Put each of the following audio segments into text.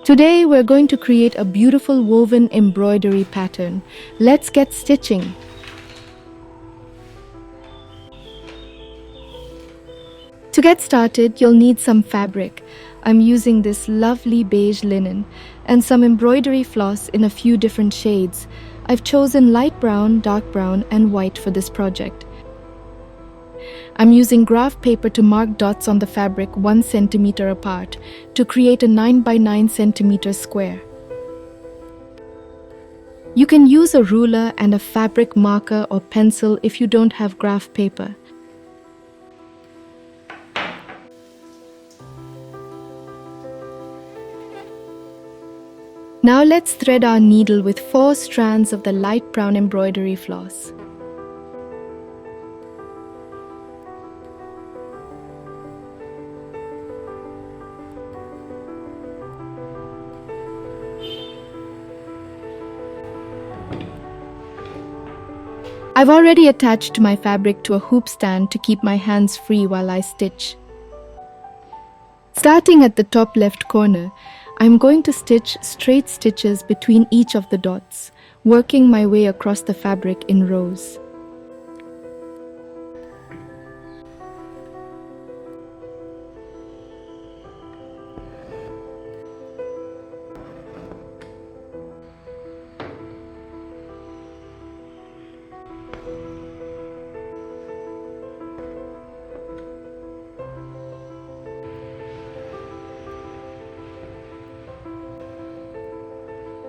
Today we're going to create a beautiful woven embroidery pattern. Let's get stitching. To get started, you'll need some fabric. I'm using this lovely beige linen and some embroidery floss in a few different shades. I've chosen light brown, dark brown, and white for this project. I'm using graph paper to mark dots on the fabric 1 centimeter apart to create a 9 by 9 centimeter square. You can use a ruler and a fabric marker or pencil if you don't have graph paper. Now let's thread our needle with 4 strands of the light brown embroidery floss. I've already attached my fabric to a hoop stand to keep my hands free while I stitch. Starting at the top left corner, I'm going to stitch straight stitches between each of the dots, working my way across the fabric in rows.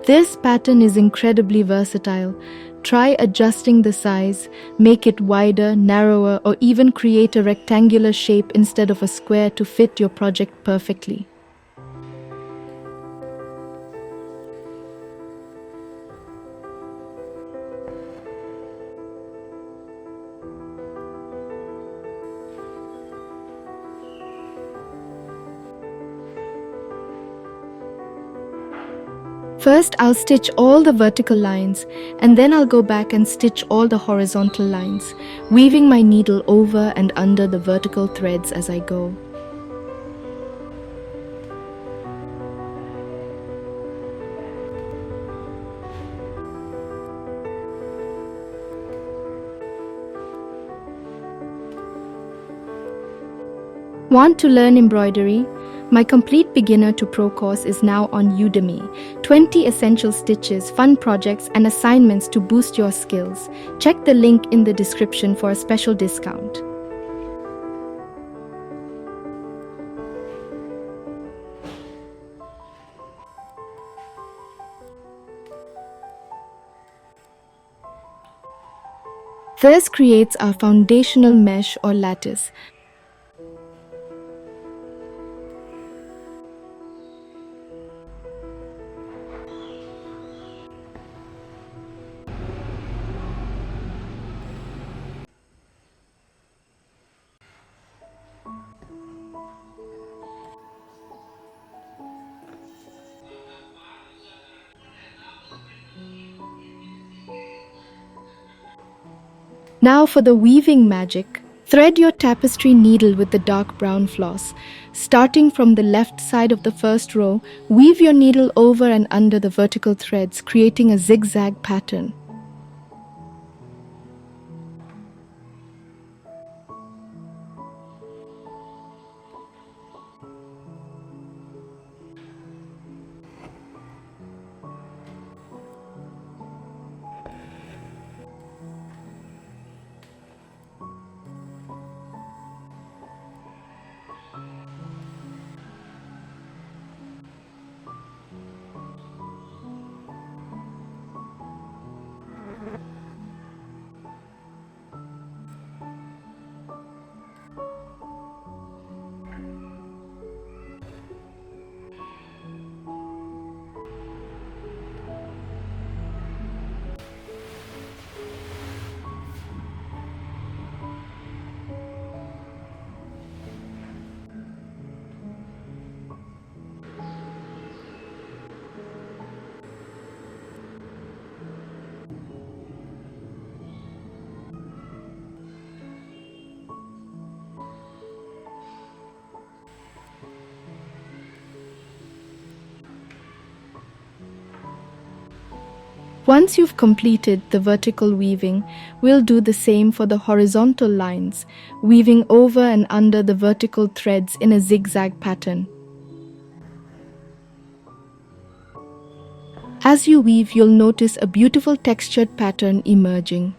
This pattern is incredibly versatile. Try adjusting the size, make it wider, narrower, or even create a rectangular shape instead of a square to fit your project perfectly. First, I'll stitch all the vertical lines, and then I'll go back and stitch all the horizontal lines, weaving my needle over and under the vertical threads as I go. Want to learn embroidery? My complete beginner to pro course is now on Udemy. 20 essential stitches, fun projects, and assignments to boost your skills. Check the link in the description for a special discount. This creates our foundational mesh or lattice. Now for the weaving magic. Thread your tapestry needle with the dark brown floss. Starting from the left side of the first row, weave your needle over and under the vertical threads, creating a zigzag pattern. Once you've completed the vertical weaving, we'll do the same for the horizontal lines, weaving over and under the vertical threads in a zigzag pattern. As you weave, you'll notice a beautiful textured pattern emerging.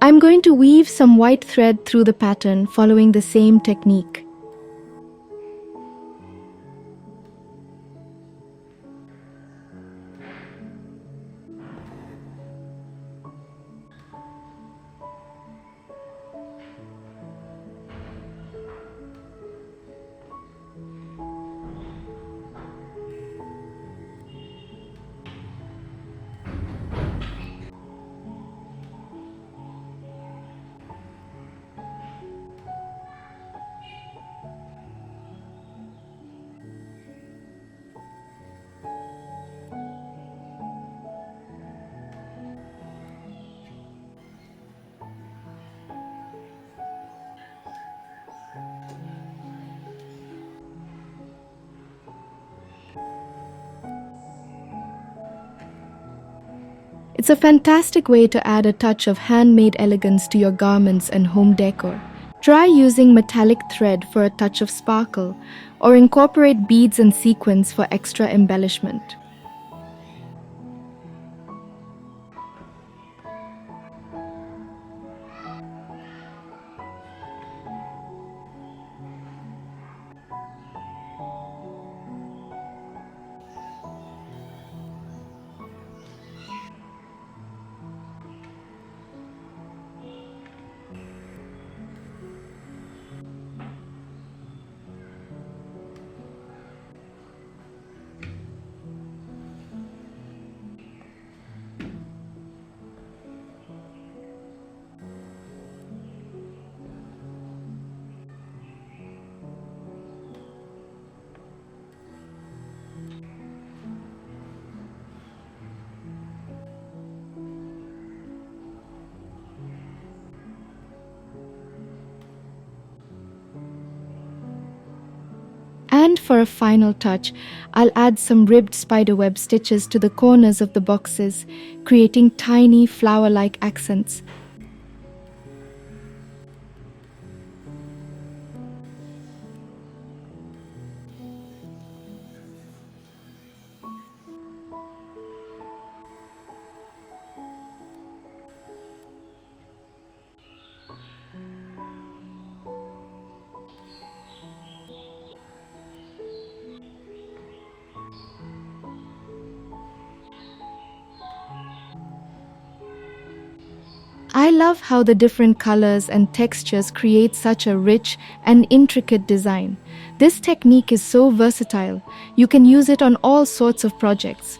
I'm going to weave some white thread through the pattern following the same technique. It's a fantastic way to add a touch of handmade elegance to your garments and home decor. Try using metallic thread for a touch of sparkle, or incorporate beads and sequins for extra embellishment. And for a final touch, I'll add some ribbed spiderweb stitches to the corners of the boxes, creating tiny flower-like accents. I love how the different colors and textures create such a rich and intricate design. This technique is so versatile. You can use it on all sorts of projects.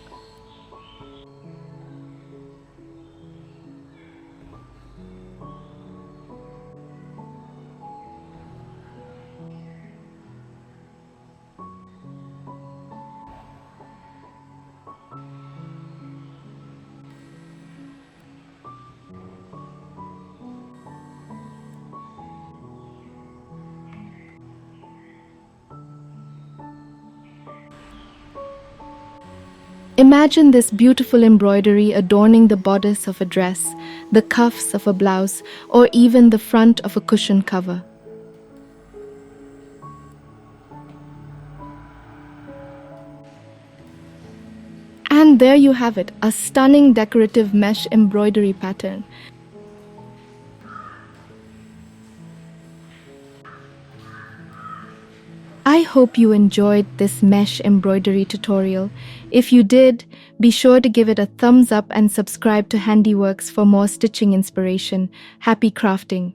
Imagine this beautiful embroidery adorning the bodice of a dress, the cuffs of a blouse, or even the front of a cushion cover. And there you have it, a stunning decorative mesh embroidery pattern. I hope you enjoyed this mesh embroidery tutorial. If you did, be sure to give it a thumbs up and subscribe to HandiWorks for more stitching inspiration. Happy crafting!